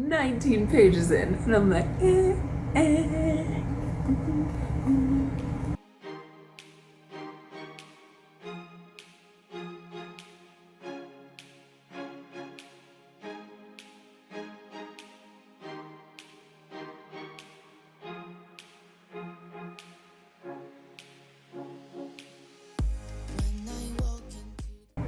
19 pages in, and I'm like,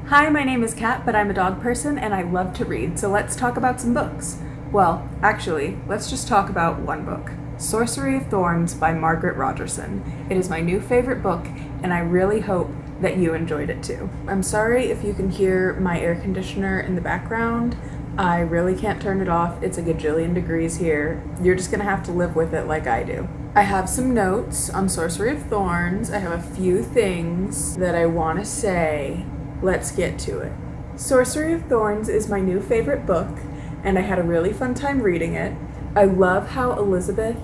Hi, my name is Kat, but I'm a dog person and I love to read, so let's talk about some books. Well, actually, let's just talk about one book. Sorcery of Thorns by Margaret Rogerson. It is my new favorite book, and I really hope that you enjoyed it too. I'm sorry if you can hear my air conditioner in the background. I really can't turn it off. It's a gajillion degrees here. You're just gonna have to live with it like I do. I have some notes on Sorcery of Thorns. I have a few things that I want to say. Let's get to it. Sorcery of Thorns is my new favorite book, and I had a really fun time reading it. I love how Elisabeth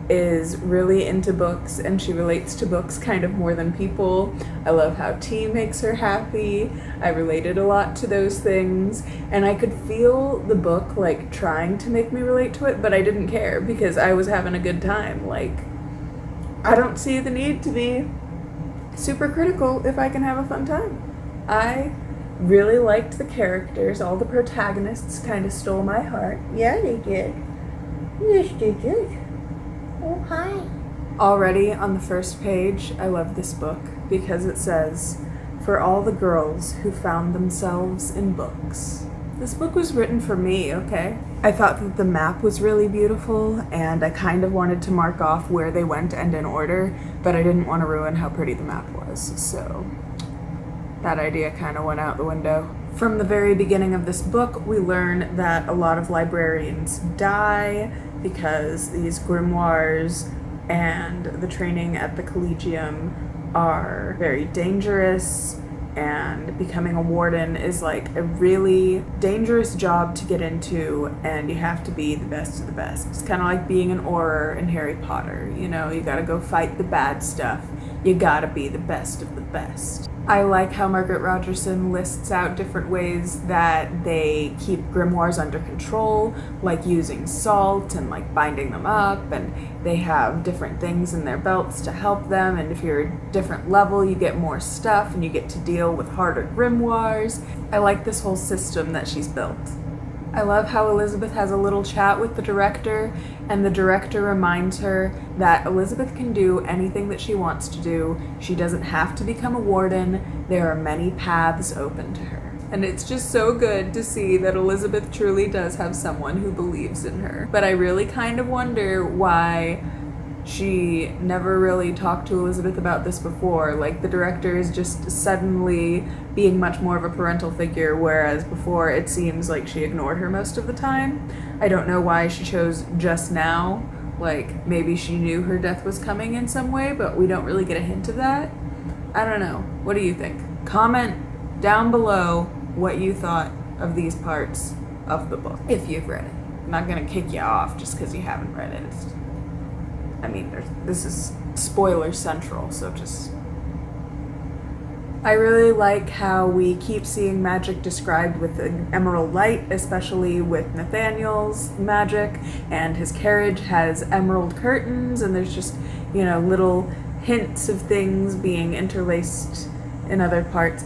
is really into books, and she relates to books kind of more than people. I love how tea makes her happy. I related a lot to those things, and I could feel the book like trying to make me relate to it, but I didn't care because I was having a good time. Like, I don't see the need to be super critical if I can have a fun time. I really liked the characters. All the protagonists kind of stole my heart. Yeah, they did. Yes, they did. Oh, hi. Already on the first page, I love this book because it says, "For all the girls who found themselves in books." This book was written for me, okay? I thought that the map was really beautiful, and I kind of wanted to mark off where they went and in order, but I didn't want to ruin how pretty the map was, so that idea kind of went out the window. From the very beginning of this book, we learn that a lot of librarians die because these grimoires and the training at the Collegium are very dangerous, and becoming a warden is like a really dangerous job to get into, and you have to be the best of the best. It's kind of like being an Auror in Harry Potter, you know, you gotta go fight the bad stuff. You gotta be the best of the best. I like how Margaret Rogerson lists out different ways that they keep grimoires under control, like using salt and like binding them up, and they have different things in their belts to help them, and if you're a different level you get more stuff and you get to deal with harder grimoires. I like this whole system that she's built. I love how Elisabeth has a little chat with the director, and the director reminds her that Elisabeth can do anything that she wants to do. She doesn't have to become a warden. There are many paths open to her. And it's just so good to see that Elisabeth truly does have someone who believes in her. But I really kind of wonder why she never really talked to Elisabeth about this before. Like, the director is just suddenly being much more of a parental figure, whereas before it seems like she ignored her most of the time. I don't know why she chose just now. Like, maybe she knew her death was coming in some way, but we don't really get a hint of that. I don't know. What do you think? Comment down below what you thought of these parts of the book, if you've read it. I'm not gonna kick you off just because you haven't read it. I mean, this is spoiler central, so just... I really like how we keep seeing magic described with an emerald light, especially with Nathaniel's magic, and his carriage has emerald curtains, and there's just, you know, little hints of things being interlaced in other parts.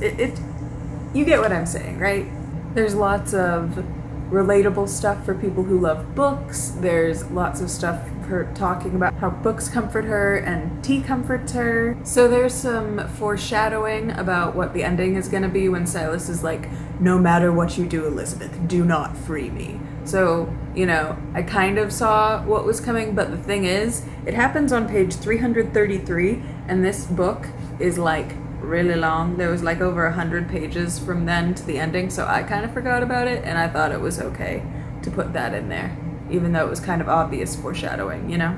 You get what I'm saying, right? There's lots of relatable stuff for people who love books. There's lots of stuff her talking about how books comfort her and tea comforts her. So there's some foreshadowing about what the ending is going to be when Silas is like, "No matter what you do, Elisabeth, do not free me." So, you know, I kind of saw what was coming, but the thing is, it happens on page 333, and this book is like really long. There was like over 100 pages from then to the ending, so I kind of forgot about it, and I thought it was okay to put that in there, even though it was kind of obvious foreshadowing, you know?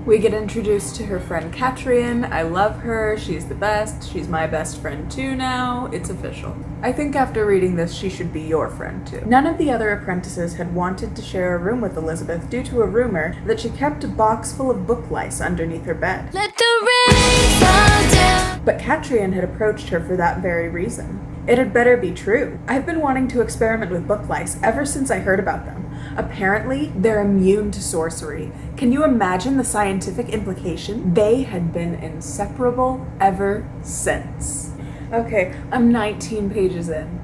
We get introduced to her friend Catrian. I love her. She's the best. She's my best friend too now. It's official. I think after reading this, she should be your friend too. None of the other apprentices had wanted to share a room with Elisabeth due to a rumor that she kept a box full of book lice underneath her bed. Let the rain fall down. But Catrian had approached her for that very reason. It had better be true. I've been wanting to experiment with book lice ever since I heard about them. Apparently, they're immune to sorcery. Can you imagine the scientific implication? They had been inseparable ever since. Okay, I'm 19 pages in.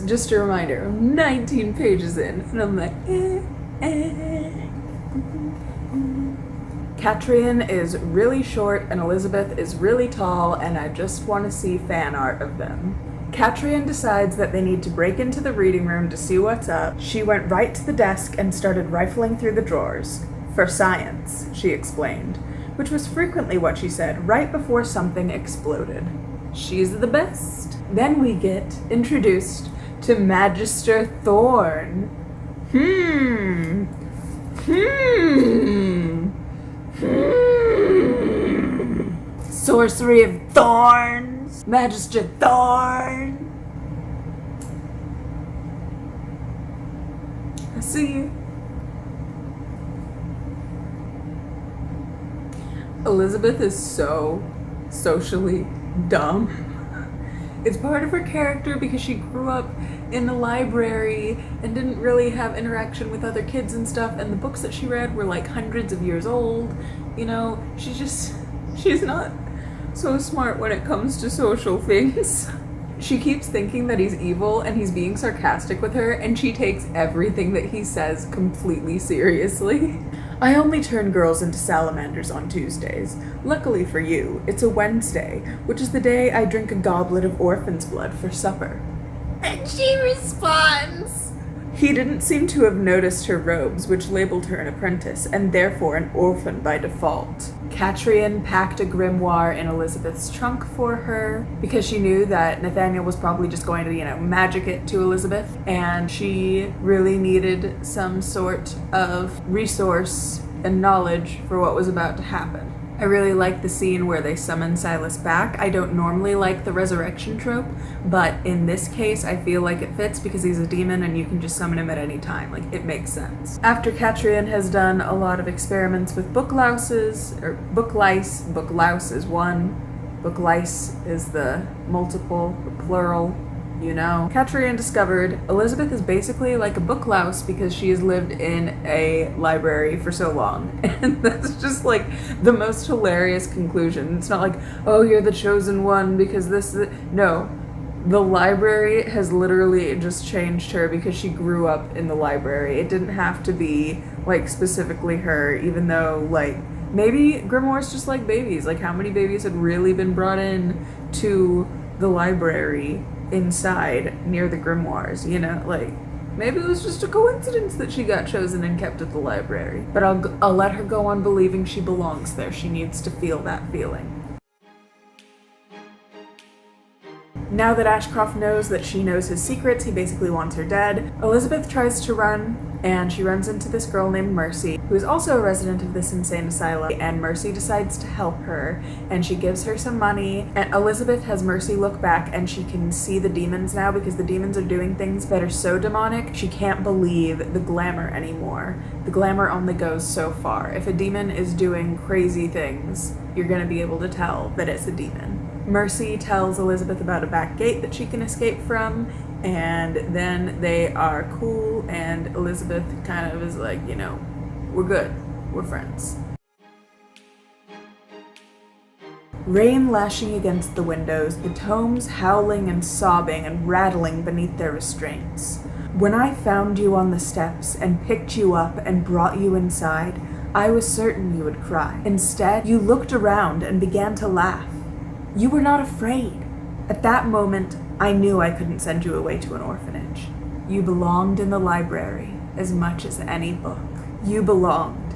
Just a reminder, I'm 19 pages in, and I'm like, Catrian is really short and Elisabeth is really tall, and I just want to see fan art of them. Catrian decides that they need to break into the reading room to see what's up. She went right to the desk and started rifling through the drawers. For science, she explained, which was frequently what she said right before something exploded. She's the best. Then we get introduced to Magister Thorn. Sorcery of Thorns. Magister Thorn. I see you. Elisabeth is so socially dumb. It's part of her character because she grew up in the library and didn't really have interaction with other kids and stuff, and the books that she read were like hundreds of years old. You know, she's not so smart when it comes to social things. She keeps thinking that he's evil and he's being sarcastic with her, and she takes everything that he says completely seriously. I only turn girls into salamanders on Tuesdays. Luckily for you, it's a Wednesday, which is the day I drink a goblet of orphan's blood for supper. And she responds, he didn't seem to have noticed her robes, which labeled her an apprentice, and therefore an orphan by default. Catrian packed a grimoire in Elisabeth's trunk for her, because she knew that Nathaniel was probably just going to, magic it to Elisabeth, and she really needed some sort of resource and knowledge for what was about to happen. I really like the scene where they summon Silas back. I don't normally like the resurrection trope, but in this case I feel like it fits because he's a demon and you can just summon him at any time. Like, it makes sense. After Catrian has done a lot of experiments with book lice is one, book lice is the multiple, or plural, Catrian discovered Elisabeth is basically like a book louse because she has lived in a library for so long. And that's just like the most hilarious conclusion. It's not like, oh, you're the chosen one because no. The library has literally just changed her because she grew up in the library. It didn't have to be like specifically her, even though like maybe grimoires just like babies. Like, how many babies had really been brought in to the library inside near the grimoires, maybe it was just a coincidence that she got chosen and kept at the library. But I'll let her go on believing she belongs there. She needs to feel that feeling. Now that Ashcroft knows that she knows his secrets, he basically wants her dead. Elisabeth tries to run, and she runs into this girl named Mercy, who is also a resident of this insane asylum, and Mercy decides to help her, and she gives her some money, and Elisabeth has Mercy look back, and she can see the demons now because the demons are doing things that are so demonic, she can't believe the glamour anymore. The glamour only goes so far. If a demon is doing crazy things, you're gonna be able to tell that it's a demon. Mercy tells Elisabeth about a back gate that she can escape from, and then they are cool, and Elisabeth kind of is like, we're good, we're friends. Rain lashing against the windows, the tomes howling and sobbing and rattling beneath their restraints. When I found you on the steps and picked you up and brought you inside, I was certain you would cry. Instead, you looked around and began to laugh. You were not afraid. At that moment, I knew I couldn't send you away to an orphanage. You belonged in the library as much as any book. You belonged.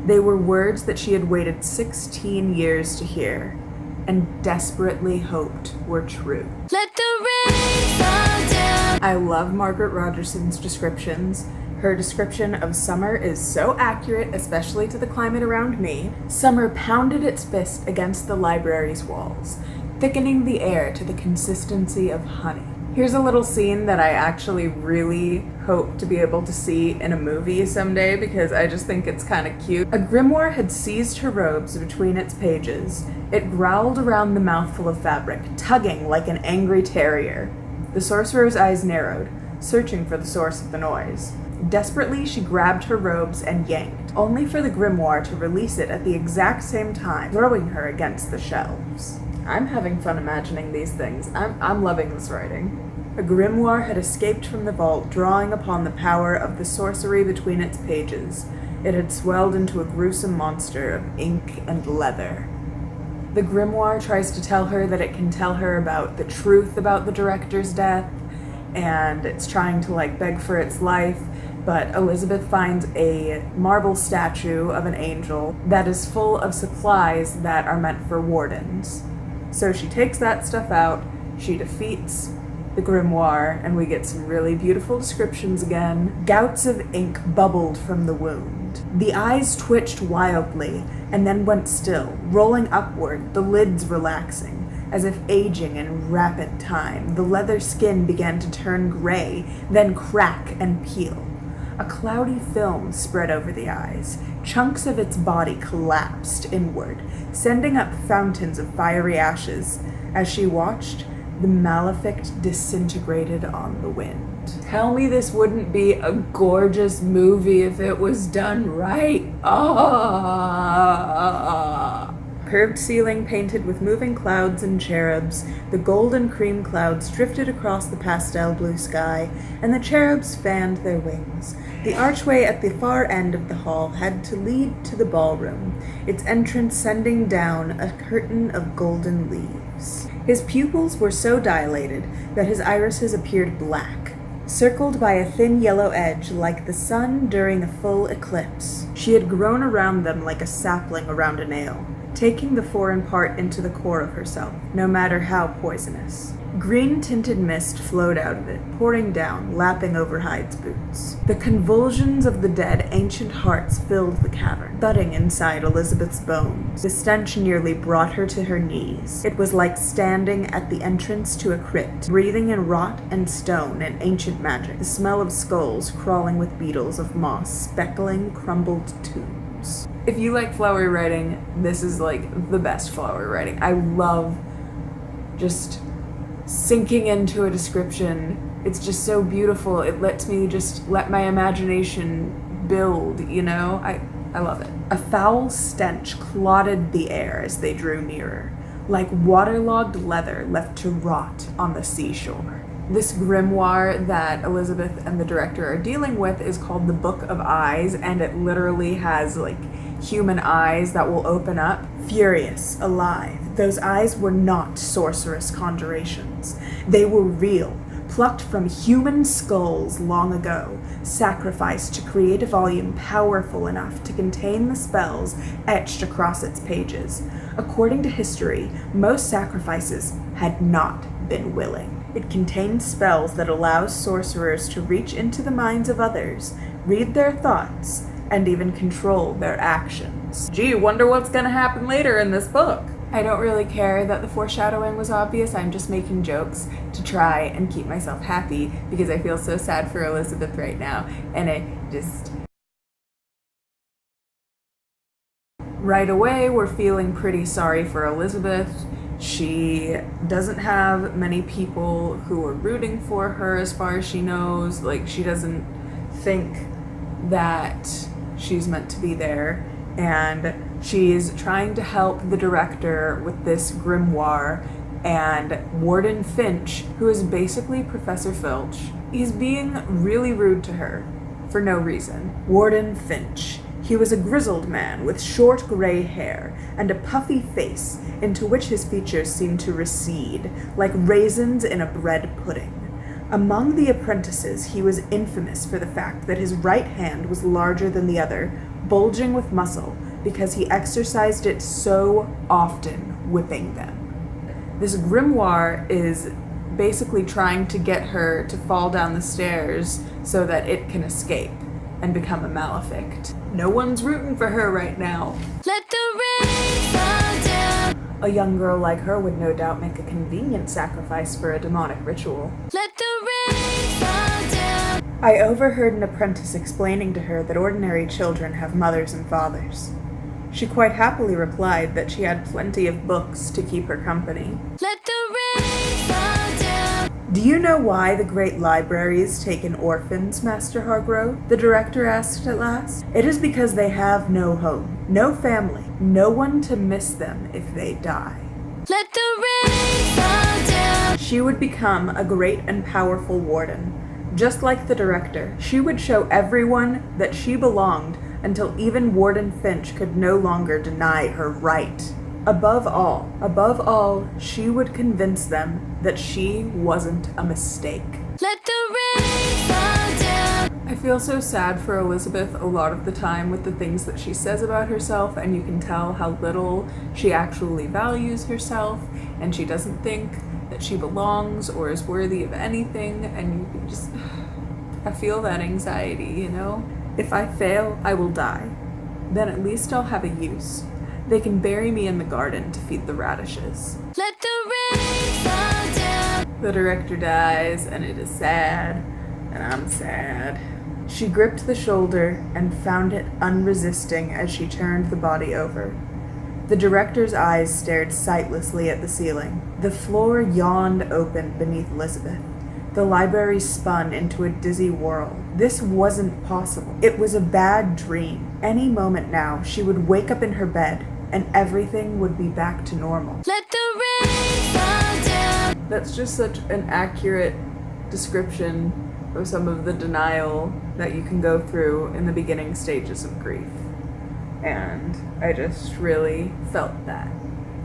They were words that she had waited 16 years to hear and desperately hoped were true. Let the rain fall down. I love Margaret Rogerson's descriptions. Her description of summer is so accurate, especially to the climate around me. Summer pounded its fist against the library's walls, thickening the air to the consistency of honey. Here's a little scene that I actually really hope to be able to see in a movie someday because I just think it's kind of cute. A grimoire had seized her robes between its pages. It growled around the mouthful of fabric, tugging like an angry terrier. The sorcerer's eyes narrowed, searching for the source of the noise. Desperately, she grabbed her robes and yanked, only for the grimoire to release it at the exact same time, throwing her against the shelves. I'm having fun imagining these things. I'm loving this writing. A grimoire had escaped from the vault, drawing upon the power of the sorcery between its pages. It had swelled into a gruesome monster of ink and leather. The grimoire tries to tell her that it can tell her about the truth about the director's death, and it's trying to beg for its life, but Elisabeth finds a marble statue of an angel that is full of supplies that are meant for wardens. So she takes that stuff out, she defeats the grimoire, and we get some really beautiful descriptions again. Gouts of ink bubbled from the wound. The eyes twitched wildly and then went still, rolling upward, the lids relaxing, as if aging in rapid time. The leather skin began to turn gray, then crack and peel. A cloudy film spread over the eyes. Chunks of its body collapsed inward, sending up fountains of fiery ashes. As she watched, the malefic disintegrated on the wind. Tell me this wouldn't be a gorgeous movie if it was done right. Curved ceiling painted with moving clouds and cherubs, the gold and cream clouds drifted across the pastel blue sky, and the cherubs fanned their wings. The archway at the far end of the hall had to lead to the ballroom, its entrance sending down a curtain of golden leaves. His pupils were so dilated that his irises appeared black, circled by a thin yellow edge like the sun during a full eclipse. She had grown around them like a sapling around a nail, taking the foreign part into the core of herself, no matter how poisonous. Green-tinted mist flowed out of it, pouring down, lapping over Hyde's boots. The convulsions of the dead ancient hearts filled the cavern, thudding inside Elisabeth's bones. The stench nearly brought her to her knees. It was like standing at the entrance to a crypt, breathing in rot and stone and ancient magic, the smell of skulls crawling with beetles of moss, speckling crumbled tombs. If you like flowery writing, this is the best flowery writing. I love just sinking into a description. It's just so beautiful. It lets me just let my imagination build, I love it. A foul stench clotted the air as they drew nearer, like waterlogged leather left to rot on the seashore. This grimoire that Elisabeth and the director are dealing with is called the Book of Eyes, and it literally has human eyes that will open up. Furious, alive. Those eyes were not sorceress conjurations. They were real, plucked from human skulls long ago, sacrificed to create a volume powerful enough to contain the spells etched across its pages. According to history, most sacrifices had not been willing. It contained spells that allow sorcerers to reach into the minds of others, read their thoughts, and even control their actions. Gee, wonder what's gonna happen later in this book. I don't really care that the foreshadowing was obvious. I'm just making jokes to try and keep myself happy because I feel so sad for Elisabeth right now, and right away, we're feeling pretty sorry for Elisabeth. She doesn't have many people who are rooting for her as far as she knows. She doesn't think that she's meant to be there, and she's trying to help the director with this grimoire, and Warden Finch, who is basically Professor Filch, he's being really rude to her for no reason. Warden Finch. He was a grizzled man with short gray hair and a puffy face into which his features seemed to recede, like raisins in a bread pudding. Among the apprentices, he was infamous for the fact that his right hand was larger than the other, bulging with muscle, because he exercised it so often, whipping them. This grimoire is basically trying to get her to fall down the stairs so that it can escape and become a malefic. No one's rooting for her right now. Let the rain fall down. A young girl like her would no doubt make a convenient sacrifice for a demonic ritual. Let the rain fall down. I overheard an apprentice explaining to her that ordinary children have mothers and fathers. She quite happily replied that she had plenty of books to keep her company. Let the rain fall down. "Do you know why the great libraries take in orphans, Master Hargrove?" the director asked at last. "It is because they have no home, no family, no one to miss them if they die." Let the rain fall down. She would become a great and powerful warden. Just like the director, she would show everyone that she belonged until even Warden Finch could no longer deny her right. Above all, she would convince them that she wasn't a mistake. Let the rain fall down. I feel so sad for Elisabeth a lot of the time with the things that she says about herself, and you can tell how little she actually values herself, and she doesn't think that she belongs or is worthy of anything, and you can just... I feel that anxiety, you know? If I fail, I will die. Then at least I'll have a use. They can bury me in the garden to feed the radishes. Let the rain fall down. The director dies, and it is sad, and I'm sad. She gripped the shoulder and found it unresisting as she turned the body over. The director's eyes stared sightlessly at the ceiling. The floor yawned open beneath Elisabeth. The library spun into a dizzy whirl. This wasn't possible. It was a bad dream. Any moment now, she would wake up in her bed, and everything would be back to normal. Let the rain fall down. That's just such an accurate description of some of the denial that you can go through in the beginning stages of grief. And I just really felt that.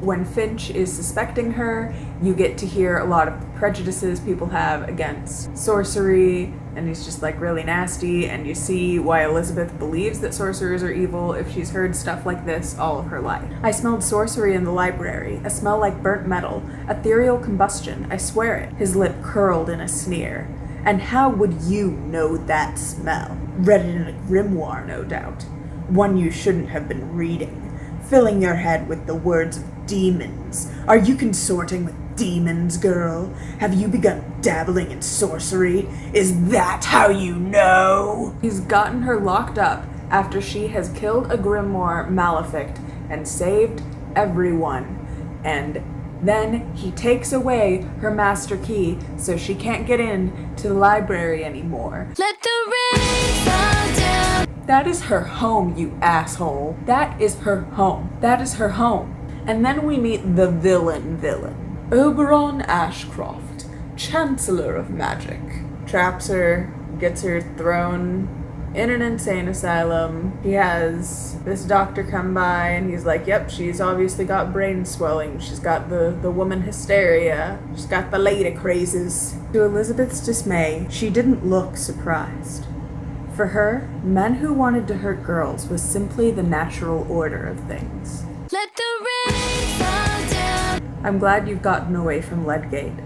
When Finch is suspecting her, you get to hear a lot of the prejudices people have against sorcery, and he's just like really nasty, and you see why Elisabeth believes that sorcerers are evil if she's heard stuff like this all of her life. "I smelled sorcery in the library, a smell like burnt metal, ethereal combustion, I swear it." His lip curled in a sneer. "And how would you know that smell? Read it in a grimoire, no doubt. One you shouldn't have been reading. Filling your head with the words of demons. Are you consorting with demons, girl? Have you begun dabbling in sorcery? Is that how you know?" He's gotten her locked up after she has killed a grimoire malefic and saved everyone. And then he takes away her master key so she can't get in to the library anymore. Let the rain fall down. That is her home, you asshole. That is her home. That is her home. And then we meet the villain. Oberon Ashcroft, Chancellor of Magic. Traps her, gets her thrown in an insane asylum. He has this doctor come by and he's like, yep, she's obviously got brain swelling. She's got the woman hysteria. She's got the lady crazes. To Elisabeth's dismay, she didn't look surprised. For her, men who wanted to hurt girls was simply the natural order of things. Let the rain fall down. "I'm glad you've gotten away from Ledgate."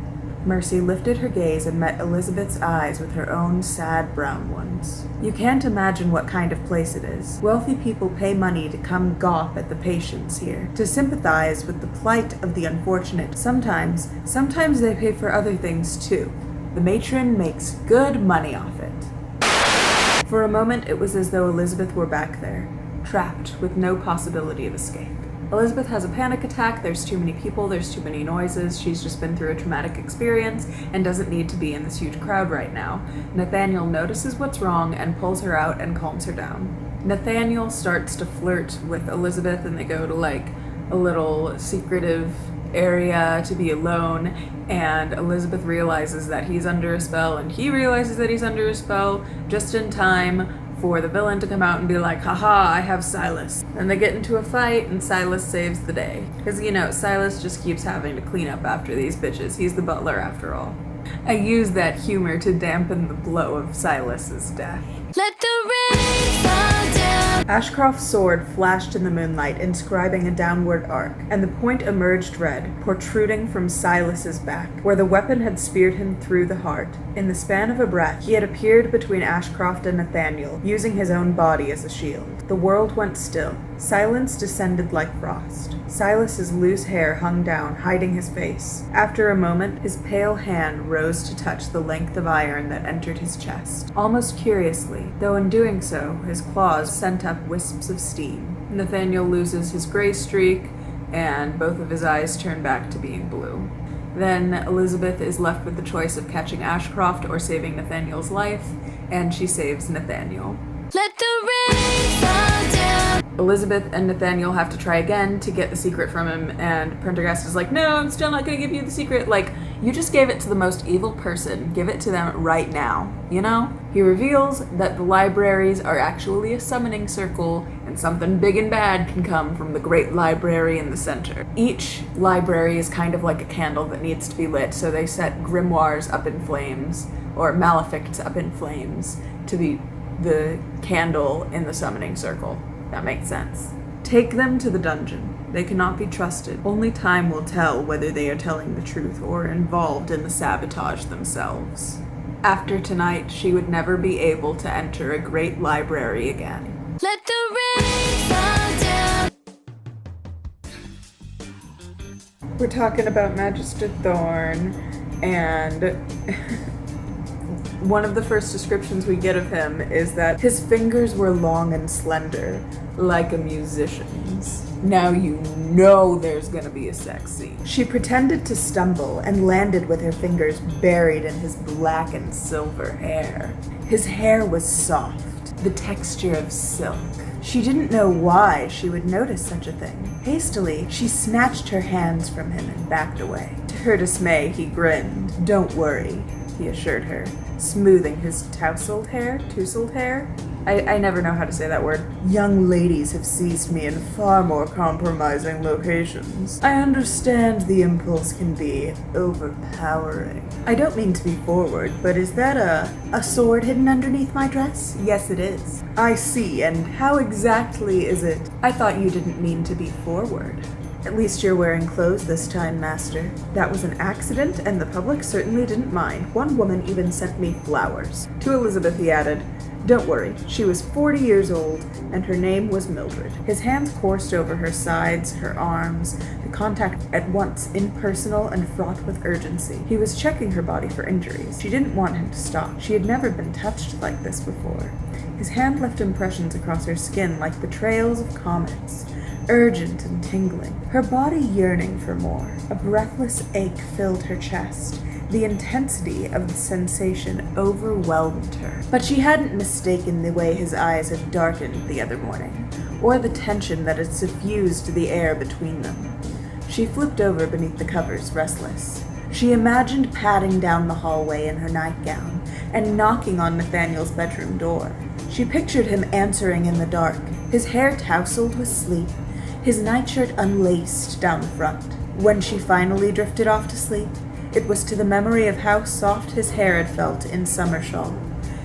Mercy lifted her gaze and met Elisabeth's eyes with her own sad brown ones. "You can't imagine what kind of place it is. Wealthy people pay money to come gawp at the patients here, to sympathize with the plight of the unfortunate. Sometimes they pay for other things too. The matron makes good money off it." For a moment, it was as though Elisabeth were back there, trapped with no possibility of escape. Elisabeth has a panic attack, there's too many people, there's too many noises, she's just been through a traumatic experience and doesn't need to be in this huge crowd right now. Nathaniel notices what's wrong and pulls her out and calms her down. Nathaniel starts to flirt with Elisabeth and they go to like a little secretive area to be alone, and Elisabeth realizes that he's under a spell and he realizes that he's under a spell just in time for the villain to come out and be like, haha, I have Silas. And they get into a fight and Silas saves the day. Because, you know, Silas just keeps having to clean up after these bitches. He's the butler after all. I use that humor to dampen the blow of Silas's death. Let the rain fall down. Ashcroft's sword flashed in the moonlight, inscribing a downward arc, and the point emerged red, protruding from Silas's back, where the weapon had speared him through the heart. In the span of a breath, he had appeared between Ashcroft and Nathaniel, using his own body as a shield. The world went still. Silence descended like frost. Silas's loose hair hung down, hiding his face. After a moment, his pale hand rose to touch the length of iron that entered his chest. Almost curiously, though in doing so, his claws sent up wisps of steam. Nathaniel loses his gray streak, and both of his eyes turn back to being blue. Then Elisabeth is left with the choice of catching Ashcroft or saving Nathaniel's life, and she saves Nathaniel. Let the rain fall down. Elisabeth and Nathaniel have to try again to get the secret from him, and Prendergast is like, no, I'm still not going to give you the secret. Like, you just gave it to the most evil person. Give it to them right now, you know? He reveals that the libraries are actually a summoning circle, and something big and bad can come from the great library in the center. Each library is kind of like a candle that needs to be lit, so they set grimoires up in flames, or maleficts up in flames, to be the candle in the summoning circle. That makes sense. Take them to the dungeon. They cannot be trusted. Only time will tell whether they are telling the truth or involved in the sabotage themselves. After tonight, she would never be able to enter a great library again. Let the rain fall down. We're talking about Magister Thorn, and one of the first descriptions we get of him is that his fingers were long and slender, like a musician's. Now you know there's gonna be a sex scene. She pretended to stumble and landed with her fingers buried in his black and silver hair. His hair was soft, the texture of silk. She didn't know why she would notice such a thing. Hastily, she snatched her hands from him and backed away. To her dismay, he grinned. "Don't worry," he assured her, smoothing his tousled hair? I never know how to say that word. "Young ladies have seized me in far more compromising locations. I understand the impulse can be overpowering. I don't mean to be forward, but is that a sword hidden underneath my dress? Yes, it is. I see, and how exactly is it? I thought you didn't mean to be forward. At least you're wearing clothes this time, master. That was an accident, and the public certainly didn't mind. One woman even sent me flowers." To Elisabeth he added, "Don't worry, she was 40 years old, and her name was Mildred." His hands coursed over her sides, her arms, the contact at once impersonal and fraught with urgency. He was checking her body for injuries. She didn't want him to stop. She had never been touched like this before. His hand left impressions across her skin like the trails of comets, urgent and tingling, her body yearning for more. A breathless ache filled her chest. The intensity of the sensation overwhelmed her. But she hadn't mistaken the way his eyes had darkened the other morning, or the tension that had suffused the air between them. She flipped over beneath the covers, restless. She imagined padding down the hallway in her nightgown and knocking on Nathaniel's bedroom door. She pictured him answering in the dark, his hair tousled with sleep, his nightshirt unlaced down the front. When she finally drifted off to sleep, it was to the memory of how soft his hair had felt in summer shawl,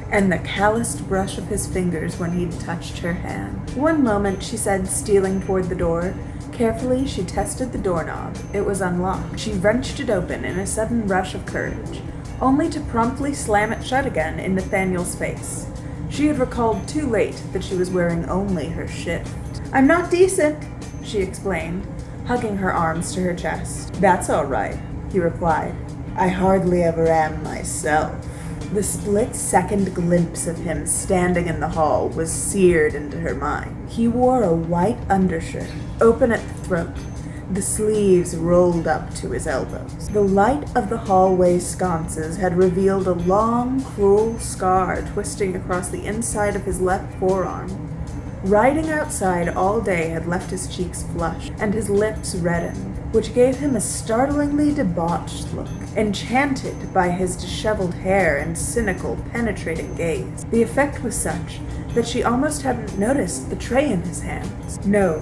and the calloused brush of his fingers when he'd touched her hand. "One moment," she said, stealing toward the door. Carefully, she tested the doorknob. It was unlocked. She wrenched it open in a sudden rush of courage, only to promptly slam it shut again in Nathaniel's face. She had recalled too late that she was wearing only her shift. "I'm not decent," she explained, hugging her arms to her chest. "That's all right," he replied. "I hardly ever am myself." The split-second glimpse of him standing in the hall was seared into her mind. He wore a white undershirt, open at the throat, the sleeves rolled up to his elbows. The light of the hallway sconces had revealed a long, cruel scar twisting across the inside of his left forearm. Riding outside all day had left his cheeks flushed and his lips reddened, which gave him a startlingly debauched look, enchanted by his disheveled hair and cynical, penetrating gaze. The effect was such that she almost hadn't noticed the tray in his hands. No,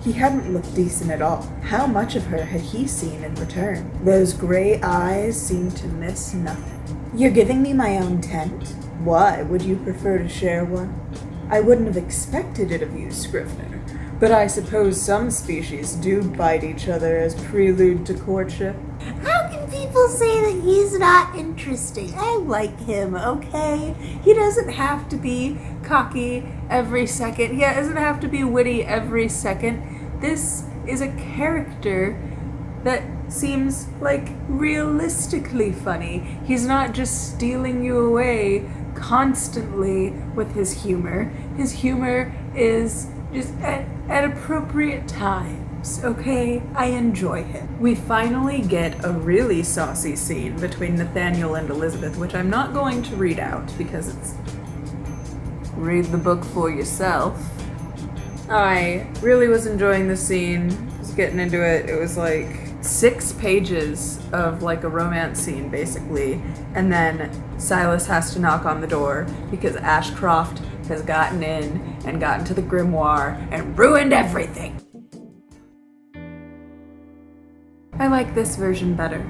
he hadn't looked decent at all. How much of her had he seen in return? Those gray eyes seemed to miss nothing. "You're giving me my own tent? Why, would you prefer to share one? I wouldn't have expected it of you, Scrivener, but I suppose some species do bite each other as prelude to courtship." How can people say that he's not interesting? I like him, okay? He doesn't have to be cocky every second. He doesn't have to be witty every second. This is a character that seems like realistically funny. He's not just stealing you away constantly with his humor. His humor is just at appropriate times. vibes, okay? I enjoy him. We finally get a really saucy scene between Nathaniel and Elisabeth, which I'm not going to read out because it's... Read the book for yourself. I really was enjoying the scene. I was getting into it. It was like 6 pages of like a romance scene, basically. And then Silas has to knock on the door because Ashcroft has gotten in and gotten to the grimoire and ruined everything. I like this version better.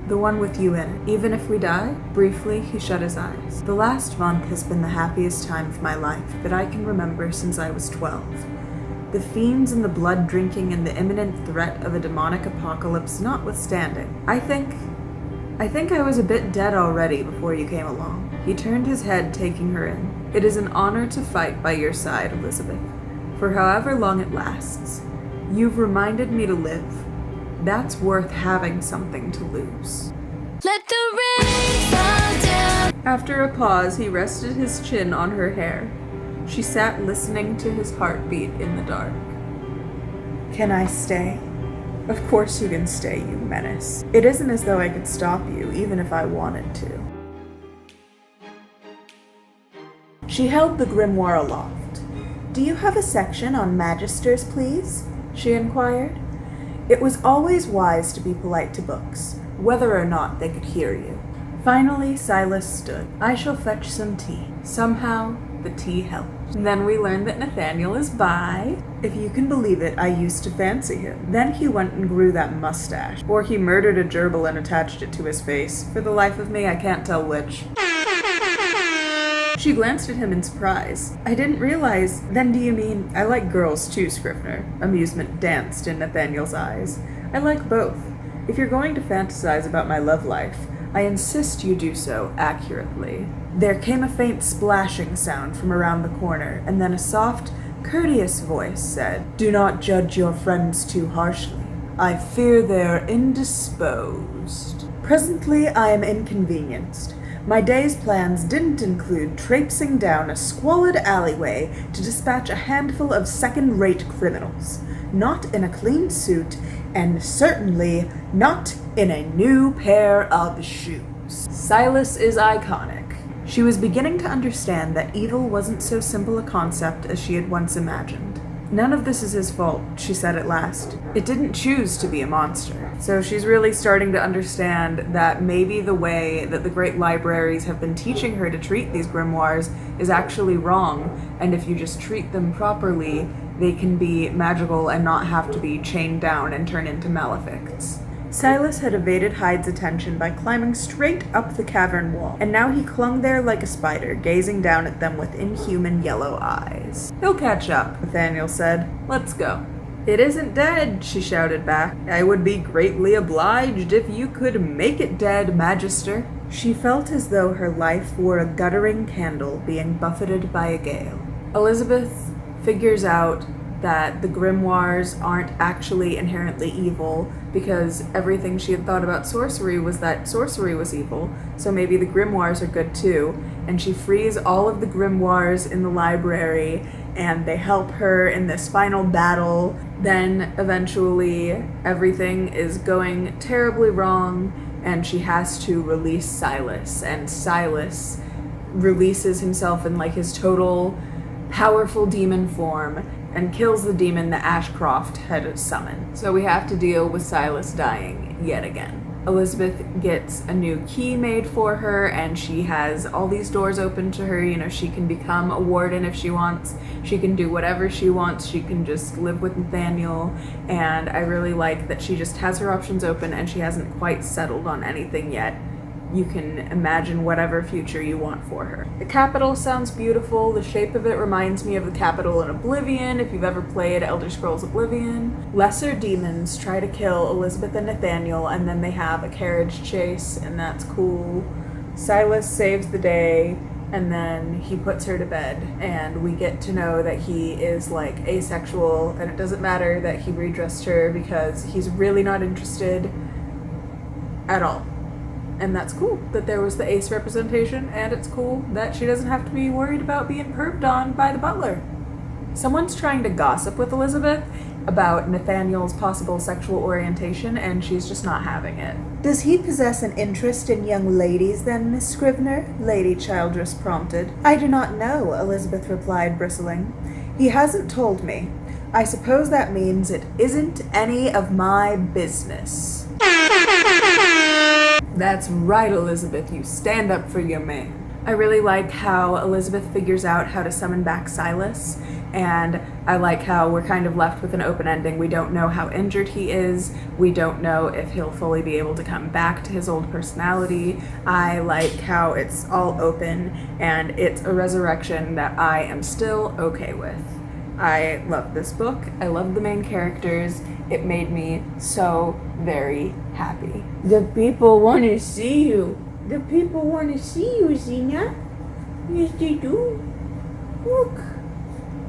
The one with you in it. Even if we die, briefly he shut his eyes. The last month has been the happiest time of my life that I can remember since I was 12. The fiends and the blood drinking and the imminent threat of a demonic apocalypse notwithstanding, I think I was a bit dead already before you came along. He turned his head, taking her in. It is an honor to fight by your side, Elisabeth, for however long it lasts. You've reminded me to live. That's worth having something to lose. Let the rain fall down. After a pause, he rested his chin on her hair. She sat listening to his heartbeat in the dark. Can I stay? Of course you can stay, you menace. It isn't as though I could stop you, even if I wanted to. She held the grimoire aloft. Do you have a section on magisters, please? She inquired. It was always wise to be polite to books, whether or not they could hear you. Finally, Silas stood. I shall fetch some tea. Somehow, the tea helped. And then we learned that Nathaniel is bi. If you can believe it, I used to fancy him. Then he went and grew that mustache. Or he murdered a gerbil and attached it to his face. For the life of me, I can't tell which. She glanced at him in surprise. I didn't realize. Then do you mean... I like girls too, Scrivener. Amusement danced in Nathaniel's eyes. I like both. If you're going to fantasize about my love life, I insist you do so accurately. There came a faint splashing sound from around the corner, and then a soft, courteous voice said, Do not judge your friends too harshly. I fear they're indisposed. Presently I am inconvenienced. My day's plans didn't include traipsing down a squalid alleyway to dispatch a handful of second-rate criminals. Not in a clean suit, and certainly not in a new pair of shoes. Silas is iconic. She was beginning to understand that evil wasn't so simple a concept as she had once imagined. None of this is his fault, she said at last. It didn't choose to be a monster. So she's really starting to understand that maybe the way that the great libraries have been teaching her to treat these grimoires is actually wrong, and if you just treat them properly, they can be magical and not have to be chained down and turn into malefics. Silas had evaded Hyde's attention by climbing straight up the cavern wall, and now he clung there like a spider, gazing down at them with inhuman yellow eyes. He'll catch up, Nathaniel said. Let's go. It isn't dead, she shouted back. I would be greatly obliged if you could make it dead, Magister. She felt as though her life were a guttering candle being buffeted by a gale. Elisabeth figures out that the grimoires aren't actually inherently evil because everything she had thought about sorcery was that sorcery was evil, so maybe the grimoires are good too, and she frees all of the grimoires in the library and they help her in this final battle. Then eventually everything is going terribly wrong and she has to release Silas, and Silas releases himself in like his total powerful demon form and kills the demon that Ashcroft had summoned. So we have to deal with Silas dying yet again. Elisabeth gets a new key made for her, and she has all these doors open to her. You know, she can become a warden if she wants. She can do whatever she wants. She can just live with Nathaniel, and I really like that she just has her options open and she hasn't quite settled on anything yet. You can imagine whatever future you want for her. The capital sounds beautiful. The shape of it reminds me of the capital in Oblivion, if you've ever played Elder Scrolls Oblivion. Lesser demons try to kill Elisabeth and Nathaniel, and then they have a carriage chase, and that's cool. Silas saves the day, and then he puts her to bed, and we get to know that he is like asexual, and it doesn't matter that he redressed her because he's really not interested at all. And that's cool that there was the ace representation, and it's cool that she doesn't have to be worried about being perved on by the butler. Someone's trying to gossip with Elisabeth, about Nathaniel's possible sexual orientation, and she's just not having it. Does he possess an interest in young ladies, then, Miss Scrivener? Lady Childress prompted. I do not know, Elisabeth replied, bristling. He hasn't told me. I suppose that means it isn't any of my business. That's right, Elisabeth, you stand up for your man. I really like how Elisabeth figures out how to summon back Silas, and I like how we're kind of left with an open ending. We don't know how injured he is. We don't know if he'll fully be able to come back to his old personality. I like how it's all open, and it's a resurrection that I am still okay with. I love this book. I love the main characters. It made me so very happy. The people want to see you. The people want to see you, Xenia. Yes, they do. Look.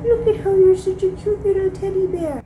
Look at how you're such a cute little teddy bear.